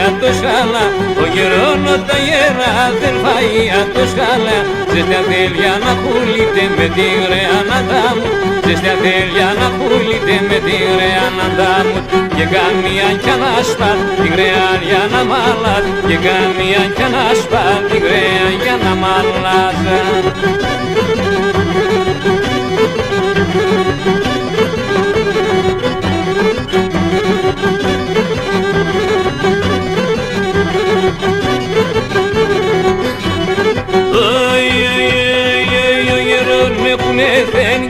απ' το σκάλα, ο γερόνο τα γέρα δεν φάει απ' το σκάλα. Ζεστιά θέλια να πουλείτε με τη γρεάναντά μου, ζεστιά θέλια να πουλείτε με τη γρεάναντά μου. Και καμία κι ανάσπαλ τη γραία για να μαλάτ, και καμία κι ανάσπαλ τη γραία για να μαλάτ.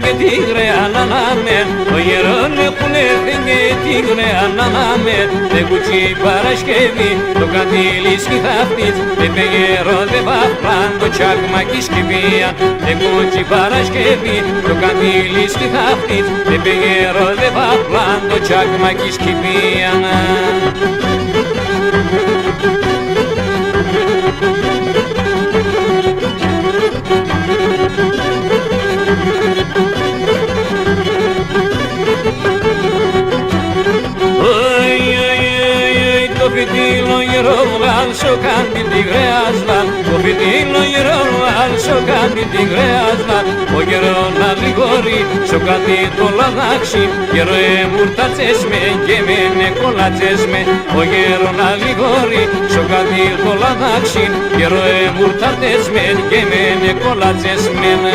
Και τη γρεάναμε, ο γερόν έχουνε και τη γρεάναμε. Δε κουτσί Παρασκευή, το καντήλι σκηθάφτης, δε πεγερό δε βαφλάν, το τσάκμα κι σκηβία. Δε κουτσί Παρασκευή, το καντήλι σκηθάφτης, δε πεγερό δε βαφλάν, το τσάκμα κι σκηβία. Το φιτίλο γερό βγάλσο κάνει τη γρεάσλαν, το φιτίλο γερό βγάλσο κάνει τη γρεάσλαν. Ο γερό να γρηγορεί, σο κάτι το λαδάξι, γερό εμουρτατσες με και μένε κολατσες με. Ο γερό να γρηγορεί, σο κάτι το λαδάξι, γερό εμουρτατσες με και μένε κολατσες με.